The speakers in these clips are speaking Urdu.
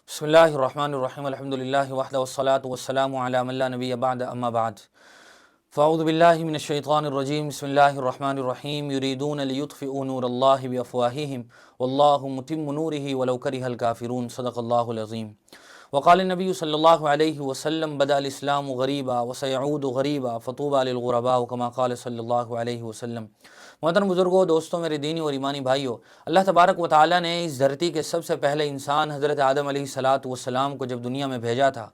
بسم اللہ الرحمن الرحیم الحمد للہ وحدہ والصلاة والسلام علی من لا نبی بعد اما بعد فاعوذ باللہ من الشیطان الرجیم بسم اللہ الرحمن الرحیم یریدون لیطفئوا نور اللہ بافواہہم واللہ متم نورہ ولو کرہ الکافرون صدق اللہ العظیم وقال النبی صلی اللہ علیہ وسلم بدأ الاسلام غریبا وسیعود غریبا فطوبى للغرباء کما قال صلی اللہ علیہ وسلم۔ محترم بزرگوں، دوستوں، میرے دینی اور ایمانی بھائیوں، اللہ تبارک و تعالیٰ نے اس دھرتی کے سب سے پہلے انسان حضرت آدم علیہ السلام کو جب دنیا میں بھیجا تھا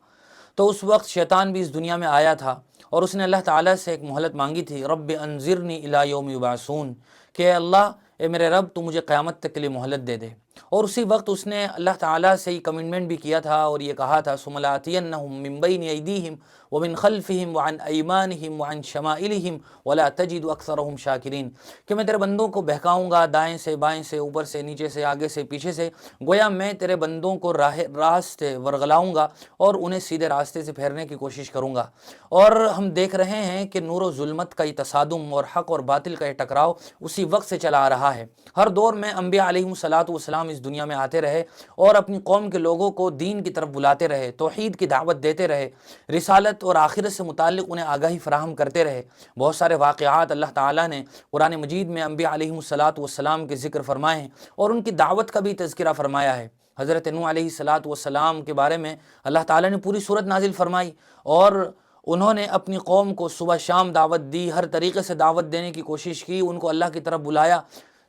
تو اس وقت شیطان بھی اس دنیا میں آیا تھا اور اس نے اللہ تعالیٰ سے ایک مہلت مانگی تھی، رب انظرنی الی یوم یبعثون، کہ اے اللہ، اے میرے رب، تو مجھے قیامت تک کے لیے مہلت دے دے۔ اور اسی وقت اس نے اللہ تعالیٰ سے یہ کمٹمنٹ بھی کیا تھا اور یہ کہا تھا ثم لآتینہم من بین ایدیہم ومن خلفہم وعن ایمانہم وعن شمائلہم ولا تجد اکثرہم شاکرین، کہ میں تیرے بندوں کو بہکاؤں گا دائیں سے بائیں سے، اوپر سے نیچے سے، آگے سے پیچھے سے، گویا میں تیرے بندوں کو راستے ورگلاؤں گا اور انہیں سیدھے راستے سے پھیرنے کی کوشش کروں گا۔ اور ہم دیکھ رہے ہیں کہ نور و ظلمت کا یہ تصادم اور حق اور باطل کا یہ ٹکراؤ اسی وقت سے چلا آ رہا ہے۔ ہر دور میں انبیاء علیہم السلام اس دنیا میں آتے رہے اور اپنی قوم کے لوگوں کو دین کی طرف بلاتے رہے، توحید کی دعوت دیتے رہے، رسالت اور آخرت سے متعلق انہیں آگاہی فراہم کرتے رہے۔ بہت سارے واقعات اللہ تعالیٰ نے قرآن مجید میں انبیاء علیہم السلام کے ذکر فرمائے ہیں اور ان کی دعوت کا بھی تذکرہ فرمایا ہے۔ حضرت نوح علیہ السلام کے بارے میں اللہ تعالیٰ نے پوری سورت نازل فرمائی اور انہوں نے اپنی قوم کو صبح شام دعوت دی، ہر طریقے سے دعوت دینے کی کوشش کی، ان کو اللہ کی طرف بلایا،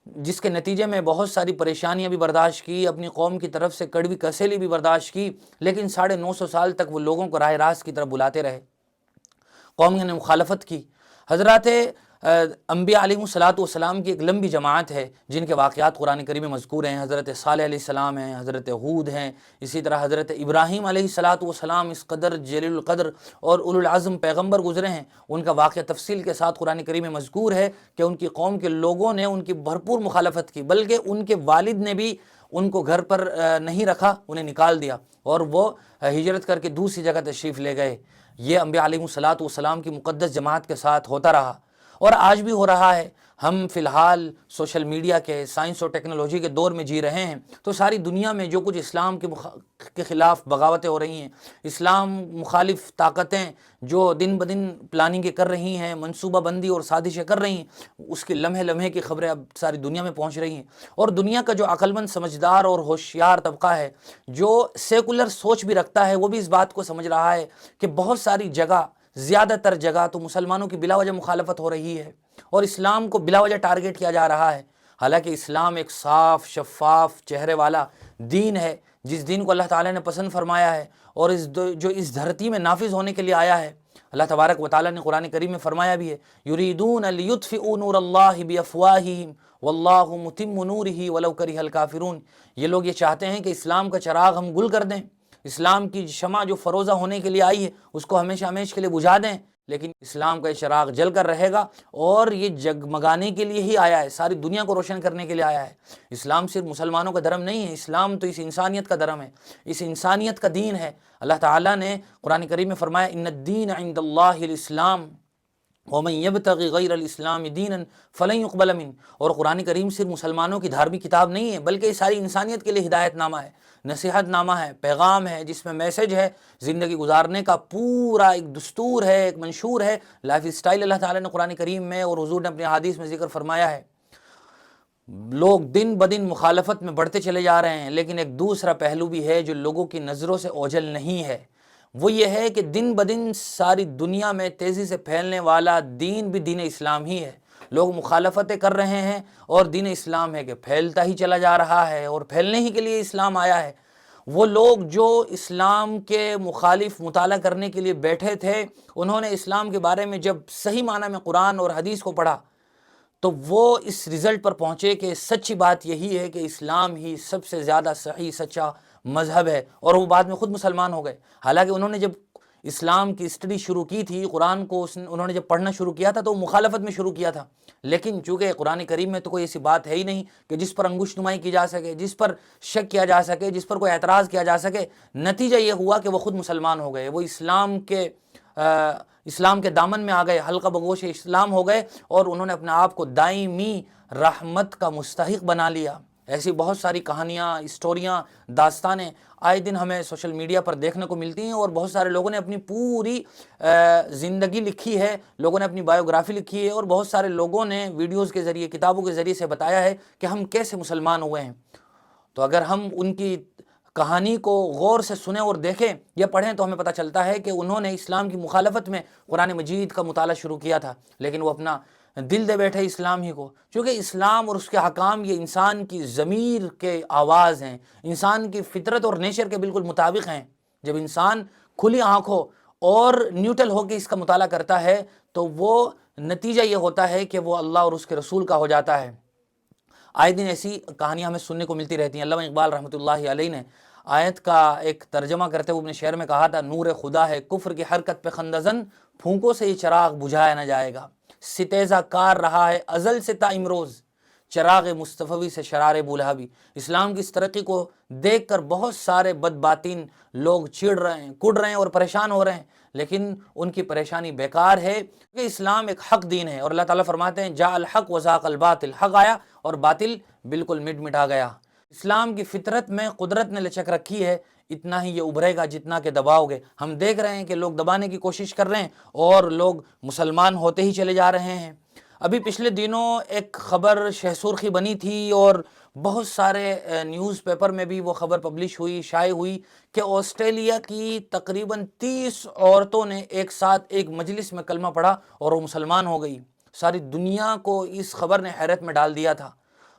جس کے نتیجے میں بہت ساری پریشانیاں بھی برداشت کی، اپنی قوم کی طرف سے کڑوی کسیلی بھی برداشت کی، لیکن 950 سال تک وہ لوگوں کو راہ راست کی طرف بلاتے رہے۔ قوم نے مخالفت کی۔ حضرات انبیاء علیہ السلام کی ایک لمبی جماعت ہے جن کے واقعات قرآن کریم میں مذکور ہیں۔ حضرت صالح علیہ السلام ہیں، حضرت ہود ہیں، اسی طرح حضرت ابراہیم علیہ السلام اس قدر جلیل القدر اور اولو العزم پیغمبر گزرے ہیں، ان کا واقعہ تفصیل کے ساتھ قرآن کریم میں مذکور ہے کہ ان کی قوم کے لوگوں نے ان کی بھرپور مخالفت کی، بلکہ ان کے والد نے بھی ان کو گھر پر نہیں رکھا، انہیں نکال دیا اور وہ ہجرت کر کے دوسری جگہ تشریف لے گئے۔ یہ انبیاء علیہ السلام کی مقدس جماعت کے ساتھ ہوتا رہا اور آج بھی ہو رہا ہے۔ ہم فی الحال سوشل میڈیا کے، سائنس اور ٹیکنالوجی کے دور میں جی رہے ہیں، تو ساری دنیا میں جو کچھ اسلام کے خلاف بغاوتیں ہو رہی ہیں، اسلام مخالف طاقتیں جو دن بدن پلاننگیں کر رہی ہیں، منصوبہ بندی اور سازشیں کر رہی ہیں، اس کی لمحے لمحے کی خبریں اب ساری دنیا میں پہنچ رہی ہیں۔ اور دنیا کا جو عقل مند، سمجھدار اور ہوشیار طبقہ ہے، جو سیکولر سوچ بھی رکھتا ہے، وہ بھی اس بات کو سمجھ رہا ہے کہ بہت ساری جگہ، زیادہ تر جگہ تو مسلمانوں کی بلا وجہ مخالفت ہو رہی ہے اور اسلام کو بلا وجہ ٹارگٹ کیا جا رہا ہے، حالانکہ اسلام ایک صاف شفاف چہرے والا دین ہے، جس دین کو اللہ تعالیٰ نے پسند فرمایا ہے اور جو اس دھرتی میں نافذ ہونے کے لیے آیا ہے۔ اللہ تبارک و تعالیٰ نے قرآن کریم میں فرمایا بھی ہے، یریدون لیطفئوا نور اللہ بافواہہم واللہ متم نورہ ولو کرہ الکافرون، یہ لوگ یہ چاہتے ہیں کہ اسلام کا چراغ ہم گل کر دیں، اسلام کی شمع جو فروزہ ہونے کے لیے آئی ہے اس کو ہمیشہ ہمیشہ کے لیے بجھا دیں، لیکن اسلام کا یہ چراغ جل کر رہے گا اور یہ جگمگانے کے لیے ہی آیا ہے، ساری دنیا کو روشن کرنے کے لیے آیا ہے۔ اسلام صرف مسلمانوں کا دھرم نہیں ہے، اسلام تو اس انسانیت کا دھرم ہے، اس انسانیت کا دین ہے۔ اللہ تعالیٰ نے قرآن کریم میں فرمایا ان الدین عند اللہ الاسلام ومن یبتغی غیر الاسلام دینا فلن یقبل منہ، اور قرآن کریم صرف مسلمانوں کی دھارمک کتاب نہیں ہے بلکہ یہ ساری انسانیت کے لیے ہدایت نامہ ہے، نصیحت نامہ ہے، پیغام ہے، جس میں میسج ہے، زندگی گزارنے کا پورا ایک دستور ہے، ایک منشور ہے، لائف اسٹائل اللہ تعالیٰ نے قرآن کریم میں اور حضور نے اپنی حدیث میں ذکر فرمایا ہے۔ لوگ دن بدن مخالفت میں بڑھتے چلے جا رہے ہیں، لیکن ایک دوسرا پہلو بھی ہے جو لوگوں کی نظروں سے اوجھل نہیں ہے، وہ یہ ہے کہ دن بدن ساری دنیا میں تیزی سے پھیلنے والا دین بھی دین اسلام ہی ہے۔ لوگ مخالفتیں کر رہے ہیں اور دین اسلام ہے کہ پھیلتا ہی چلا جا رہا ہے اور پھیلنے ہی کے لیے اسلام آیا ہے۔ وہ لوگ جو اسلام کے مخالف مطالعہ کرنے کے لیے بیٹھے تھے، انہوں نے اسلام کے بارے میں جب صحیح معنی میں قرآن اور حدیث کو پڑھا تو وہ اس رزلٹ پر پہنچے کہ سچی بات یہی ہے کہ اسلام ہی سب سے زیادہ صحیح سچا مذہب ہے، اور وہ بعد میں خود مسلمان ہو گئے۔ حالانکہ انہوں نے جب اسلام کی اسٹڈی شروع کی تھی، قرآن کو انہوں نے جب پڑھنا شروع کیا تھا تو وہ مخالفت میں شروع کیا تھا، لیکن چونکہ قرآن کریم میں تو کوئی ایسی بات ہے ہی نہیں کہ جس پر انگشت نمائی کی جا سکے، جس پر شک کیا جا سکے، جس پر کوئی اعتراض کیا جا سکے، نتیجہ یہ ہوا کہ وہ خود مسلمان ہو گئے، وہ اسلام کے دامن میں آ گئے، حلقہ بگوش اسلام ہو گئے اور انہوں نے اپنے آپ کو دائمی رحمت کا مستحق بنا لیا۔ ایسی بہت ساری کہانیاں، اسٹوریاں، داستانیں آئے دن ہمیں سوشل میڈیا پر دیکھنے کو ملتی ہیں، اور بہت سارے لوگوں نے اپنی پوری زندگی لکھی ہے، لوگوں نے اپنی بایوگرافی لکھی ہے، اور بہت سارے لوگوں نے ویڈیوز کے ذریعے، کتابوں کے ذریعے سے بتایا ہے کہ ہم کیسے مسلمان ہوئے ہیں۔ تو اگر ہم ان کی کہانی کو غور سے سنیں اور دیکھیں یا پڑھیں تو ہمیں پتہ چلتا ہے کہ انہوں نے اسلام کی مخالفت میں قرآن مجید کا مطالعہ شروع کیا تھا، لیکن وہ اپنا دل دے بیٹھے اسلام ہی کو، کیونکہ اسلام اور اس کے حکام یہ انسان کی ضمیر کے آواز ہیں، انسان کی فطرت اور نیچر کے بالکل مطابق ہیں۔ جب انسان کھلی آنکھوں اور نیوٹرل ہو کے اس کا مطالعہ کرتا ہے تو وہ نتیجہ یہ ہوتا ہے کہ وہ اللہ اور اس کے رسول کا ہو جاتا ہے۔ آئے دن ایسی کہانیاں ہمیں سننے کو ملتی رہتی ہیں۔ علامہ اقبال رحمۃ اللہ علیہ نے آیت کا ایک ترجمہ کرتے ہوئے اپنے شعر میں کہا تھا، نور خدا ہے کفر کی حرکت پہ خندزن، پھونکوں سے یہ چراغ بجھایا نہ جائے گا، ستیزہ کار رہا ہے ازل سے تا امروز، چراغ مصطفی سے شرار بولہبی۔ اسلام کی اس ترقی کو دیکھ کر بہت سارے بدباطین لوگ چڑ رہے ہیں، کڑ رہے ہیں اور پریشان ہو رہے ہیں، لیکن ان کی پریشانی بیکار ہے، کیونکہ اسلام ایک حق دین ہے، اور اللہ تعالیٰ فرماتے ہیں جاء الحق وزاق الباطل، حق آیا اور باطل بالکل مٹ مٹا گیا۔ اسلام کی فطرت میں قدرت نے لچک رکھی ہے، اتنا ہی یہ ابھرے گا جتنا کہ دباؤ گے۔ ہم دیکھ رہے ہیں کہ لوگ دبانے کی کوشش کر رہے ہیں اور لوگ مسلمان ہوتے ہی چلے جا رہے ہیں۔ ابھی پچھلے دنوں ایک خبر شہ سرخی بنی تھی، اور بہت سارے نیوز پیپر میں بھی وہ خبر پبلش ہوئی، شائع ہوئی، کہ آسٹریلیا کی تقریباً 30 عورتوں نے ایک ساتھ ایک مجلس میں کلمہ پڑھا اور وہ مسلمان ہو گئی۔ ساری دنیا کو اس خبر نے حیرت میں ڈال دیا تھا،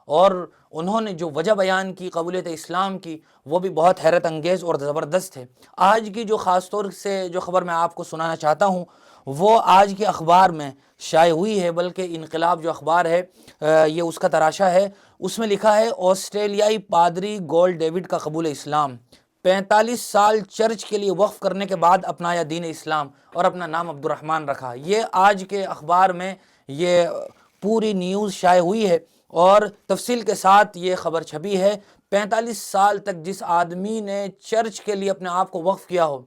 اور انہوں نے جو وجہ بیان کی قبولیت اسلام کی وہ بھی بہت حیرت انگیز اور زبردست ہے۔ آج کی جو خاص طور سے جو خبر میں آپ کو سنانا چاہتا ہوں وہ آج کے اخبار میں شائع ہوئی ہے، بلکہ انقلاب جو اخبار ہے یہ اس کا تراشا ہے، اس میں لکھا ہے آسٹریلیائی پادری گول ڈیوڈ کا قبول اسلام، 45 سال چرچ کے لیے وقف کرنے کے بعد اپنایا دین اسلام اور اپنا نام عبد الرحمن رکھا۔ یہ آج کے اخبار میں یہ پوری نیوز شائع ہوئی ہے اور تفصیل کے ساتھ یہ خبر چھپی ہے۔ 45 سال تک جس آدمی نے چرچ کے لیے اپنے آپ کو وقف کیا ہو،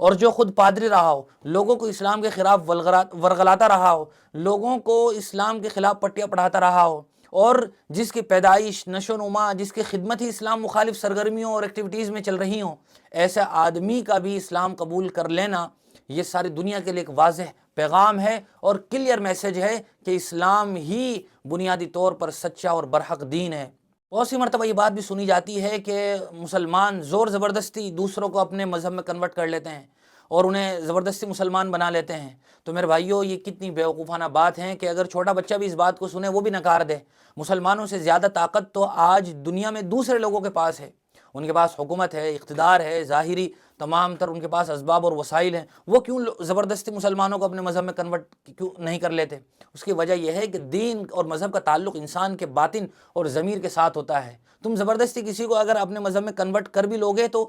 اور جو خود پادری رہا ہو، لوگوں کو اسلام کے خلاف ورغلاتا رہا ہو، لوگوں کو اسلام کے خلاف پٹیاں پڑھاتا رہا ہو، اور جس کی پیدائش، نشو و نما، جس کی خدمت ہی اسلام مخالف سرگرمیوں اور ایکٹیویٹیز میں چل رہی ہوں، ایسے آدمی کا بھی اسلام قبول کر لینا یہ ساری دنیا کے لیے ایک واضح پیغام ہے اور کلیئر میسج ہے کہ اسلام ہی بنیادی طور پر سچا اور برحق دین ہے۔ بہت سی مرتبہ یہ بات بھی سنی جاتی ہے کہ مسلمان زور زبردستی دوسروں کو اپنے مذہب میں کنورٹ کر لیتے ہیں اور انہیں زبردستی مسلمان بنا لیتے ہیں۔ تو میرے بھائیوں، یہ کتنی بیوقوفانہ بات ہے کہ اگر چھوٹا بچہ بھی اس بات کو سنے وہ بھی نکار دے۔ مسلمانوں سے زیادہ طاقت تو آج دنیا میں دوسرے لوگوں کے پاس ہے، ان کے پاس حکومت ہے، اقتدار ہے، ظاہری تمام تر ان کے پاس اسباب اور وسائل ہیں، وہ کیوں زبردستی مسلمانوں کو اپنے مذہب میں کنورٹ کیوں نہیں کر لیتے؟ اس کی وجہ یہ ہے کہ دین اور مذہب کا تعلق انسان کے باطن اور ضمیر کے ساتھ ہوتا ہے۔ تم زبردستی کسی کو اگر اپنے مذہب میں کنورٹ کر بھی لوگے تو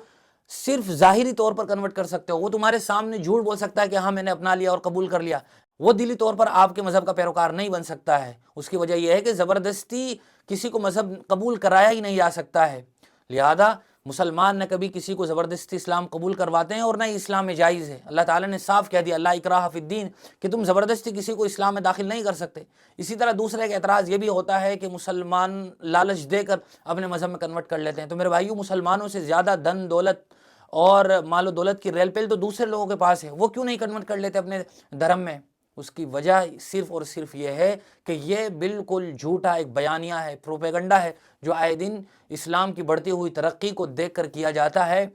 صرف ظاہری طور پر کنورٹ کر سکتے ہو، وہ تمہارے سامنے جھوٹ بول سکتا ہے کہ ہاں میں نے اپنا لیا اور قبول کر لیا، وہ دلی طور پر آپ کے مذہب کا پیروکار نہیں بن سکتا ہے۔ اس کی وجہ یہ ہے کہ زبردستی کسی کو مذہب قبول کرایا ہی نہیں جا سکتا ہے، لہذا مسلمان نہ کبھی کسی کو زبردستی اسلام قبول کرواتے ہیں اور نہ ہی اسلام میں جائز ہے۔ اللہ تعالیٰ نے صاف کہہ دیا، لا اکراہ فی الدین، کہ تم زبردستی کسی کو اسلام میں داخل نہیں کر سکتے۔ اسی طرح دوسرا ایک اعتراض یہ بھی ہوتا ہے کہ مسلمان لالچ دے کر اپنے مذہب میں کنورٹ کر لیتے ہیں۔ تو میرے بھائیوں، مسلمانوں سے زیادہ دھن دولت اور مال و دولت کی ریل پیل تو دوسرے لوگوں کے پاس ہے، وہ کیوں نہیں کنورٹ کر لیتے اپنے دھرم میں؟ اس کی وجہ صرف اور صرف یہ ہے کہ یہ بالکل جھوٹا ایک بیانیہ ہے، پروپیگنڈا ہے، جو آئے دن اسلام کی بڑھتی ہوئی ترقی کو دیکھ کر کیا جاتا ہے،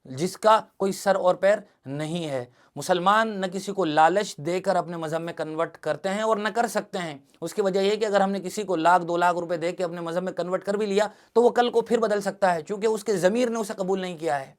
جس کا کوئی سر اور پیر نہیں ہے۔ مسلمان نہ کسی کو لالچ دے کر اپنے مذہب میں کنورٹ کرتے ہیں اور نہ کر سکتے ہیں۔ اس کی وجہ یہ ہے کہ اگر ہم نے کسی کو 1,00,000 2,00,000 روپے دے کے اپنے مذہب میں کنورٹ کر بھی لیا تو وہ کل کو پھر بدل سکتا ہے، چونکہ اس کے ضمیر نے اسے قبول نہیں کیا ہے،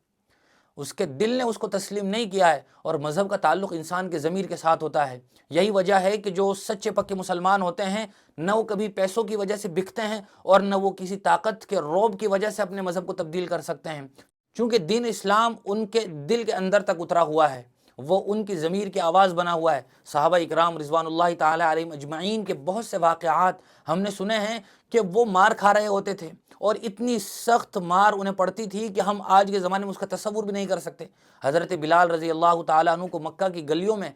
اس کے دل نے اس کو تسلیم نہیں کیا ہے، اور مذہب کا تعلق انسان کے ضمیر کے ساتھ ہوتا ہے۔ یہی وجہ ہے کہ جو سچے پکے مسلمان ہوتے ہیں نہ وہ کبھی پیسوں کی وجہ سے بکتے ہیں اور نہ وہ کسی طاقت کے رعب کی وجہ سے اپنے مذہب کو تبدیل کر سکتے ہیں، چونکہ دین اسلام ان کے دل کے اندر تک اترا ہوا ہے، وہ ان کی ضمیر کی آواز بنا ہوا ہے۔ صحابہ اکرام رضوان اللہ تعالی علیہم اجمعین کے بہت سے واقعات ہم نے سنے ہیں کہ وہ مار کھا رہے ہوتے تھے، اور اتنی سخت مار انہیں پڑتی تھی کہ ہم آج کے زمانے میں اس کا تصور بھی نہیں کر سکتے۔ حضرت بلال رضی اللہ تعالیٰ عنہ کو مکہ کی گلیوں میں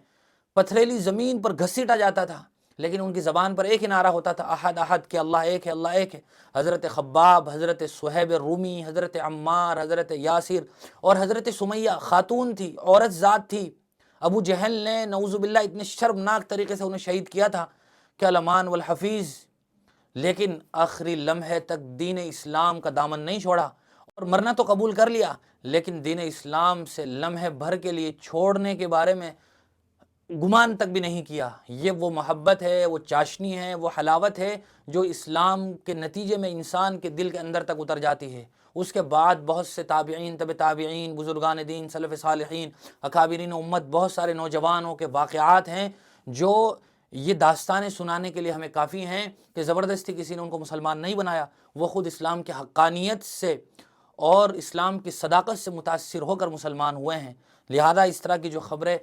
پتھریلی زمین پر گھسیٹا جاتا تھا، لیکن ان کی زبان پر ایک ہی نعرہ ہوتا تھا، احد احد، کہ اللہ ایک ہے، اللہ ایک ہے۔ حضرت خباب، حضرت صہیب رومی، حضرت عمار، حضرت یاسر اور حضرت سمیہ خاتون تھی، عورت ذات تھی۔ ابو جہل نے نعوذ باللہ اتنے شرمناک طریقے سے انہیں شہید کیا تھا کہ الامان والحفیظ، لیکن آخری لمحے تک دین اسلام کا دامن نہیں چھوڑا، اور مرنا تو قبول کر لیا، لیکن دین اسلام سے لمحے بھر کے لیے چھوڑنے کے بارے میں گمان تک بھی نہیں کیا۔ یہ وہ محبت ہے، وہ چاشنی ہے، وہ حلاوت ہے جو اسلام کے نتیجے میں انسان کے دل کے اندر تک اتر جاتی ہے۔ اس کے بعد بہت سے تابعین، تبع تابعین، بزرگان دین، سلف صالحین، اکابرین امت، بہت سارے نوجوانوں کے واقعات ہیں جو یہ داستانیں سنانے کے لیے ہمیں کافی ہیں کہ زبردستی کسی نے ان کو مسلمان نہیں بنایا، وہ خود اسلام کے حقانیت سے اور اسلام کی صداقت سے متاثر ہو کر مسلمان ہوئے ہیں۔ لہذا اس طرح کی جو خبریں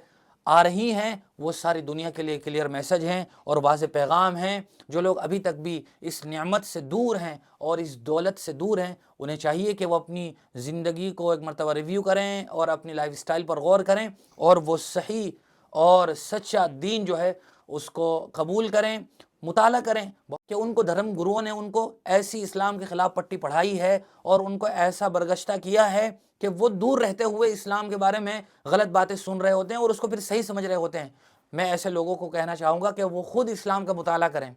آ رہی ہیں وہ ساری دنیا کے لیے کلیئر میسج ہیں اور واضح پیغام ہیں۔ جو لوگ ابھی تک بھی اس نعمت سے دور ہیں اور اس دولت سے دور ہیں، انہیں چاہیے کہ وہ اپنی زندگی کو ایک مرتبہ ریویو کریں اور اپنی لائف سٹائل پر غور کریں اور وہ صحیح اور سچا دین جو ہے اس کو قبول کریں، مطالعہ کریں کہ ان کو دھرم گروؤں نے ان کو ایسی اسلام کے خلاف پٹی پڑھائی ہے اور ان کو ایسا برگشتہ کیا ہے کہ وہ دور رہتے ہوئے اسلام کے بارے میں غلط باتیں سن رہے ہوتے ہیں اور اس کو پھر صحیح سمجھ رہے ہوتے ہیں۔ میں ایسے لوگوں کو کہنا چاہوں گا کہ وہ خود اسلام کا مطالعہ کریں،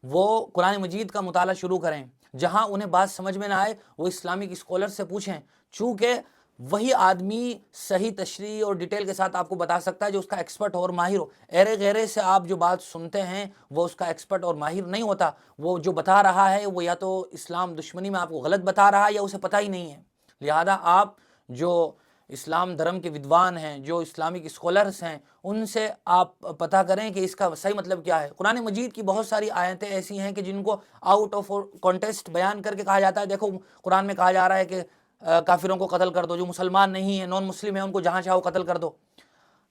وہ قرآن مجید کا مطالعہ شروع کریں، جہاں انہیں بات سمجھ میں نہ آئے وہ اسلامک اسکالر سے پوچھیں، چونکہ وہی آدمی صحیح تشریح اور ڈیٹیل کے ساتھ آپ کو بتا سکتا ہے جو اس کا ایکسپرٹ ہو اور ماہر ہو۔ ایرے غیرے سے آپ جو بات سنتے ہیں وہ اس کا ایکسپرٹ اور ماہر نہیں ہوتا، وہ جو بتا رہا ہے وہ یا تو اسلام دشمنی میں آپ کو غلط بتا رہا ہے یا اسے پتہ ہی نہیں ہے۔ لہذا آپ جو اسلام دھرم کے ودوان ہیں، جو اسلامک اسکالرس ہیں، ان سے آپ پتہ کریں کہ اس کا صحیح مطلب کیا ہے۔ قرآن مجید کی بہت ساری آیتیں ایسی ہیں کہ جن کو آؤٹ آف کانٹیکسٹ بیان کر کے کہا جاتا ہے، دیکھو قرآن میں کہا جا رہا ہے کہ کافروں کو قتل کر دو، جو مسلمان نہیں ہیں، نان مسلم ہیں، ان کو جہاں چاہو قتل کر دو۔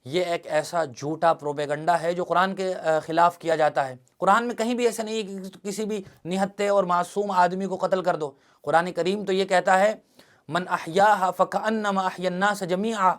یہ ایک ایسا جھوٹا پروپیگنڈا ہے جو قرآن کے خلاف کیا جاتا ہے۔ قرآن میں کہیں بھی ایسا نہیں ہے کہ کسی بھی نہتے اور معصوم آدمی کو قتل کر دو۔ قرآن کریم تو یہ کہتا ہے من احیاها فکأنما احیا الناس جمیعا،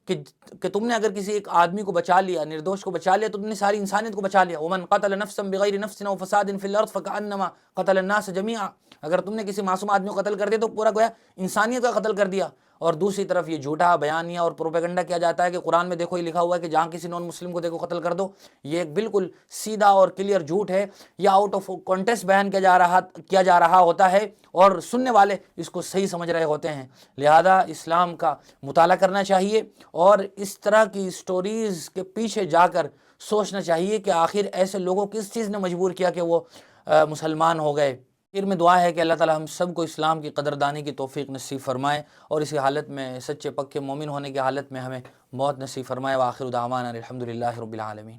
کہ تم نے اگر کسی ایک آدمی کو بچا لیا، نردوش کو بچا لیا، تو تم نے ساری انسانیت کو بچا لیا۔ ومن قتل نفسا بغیر نفس او فساد فی الارض فکأنما قتل الناس جمیعا، اگر تم نے کسی معصوم آدمی کو قتل کر دیا تو پورا گویا انسانیت کا قتل کر دیا۔ اور دوسری طرف یہ جھوٹا بیانیہ اور پروپیگنڈا کیا جاتا ہے کہ قرآن میں دیکھو یہ لکھا ہوا ہے کہ جہاں کسی نان مسلم کو دیکھو قتل کر دو۔ یہ ایک بالکل سیدھا اور کلیئر جھوٹ ہے، یہ آؤٹ آف کانٹیکسٹ بیان کیا جا رہا ہوتا ہے اور سننے والے اس کو صحیح سمجھ رہے ہوتے ہیں۔ لہذا اسلام کا مطالعہ کرنا چاہیے اور اس طرح کی سٹوریز کے پیچھے جا کر سوچنا چاہیے کہ آخر ایسے لوگوں کس چیز نے مجبور کیا کہ وہ مسلمان ہو گئے۔ پھر میں دعا ہے کہ اللہ تعالی ہم سب کو اسلام کی قدردانی کی توفیق نصیب فرمائے اور اسی حالت میں سچے پکے مومن ہونے کی حالت میں ہمیں موت نصیب فرمائے۔ وآخر دعوانا الحمدللہ رب العالمین۔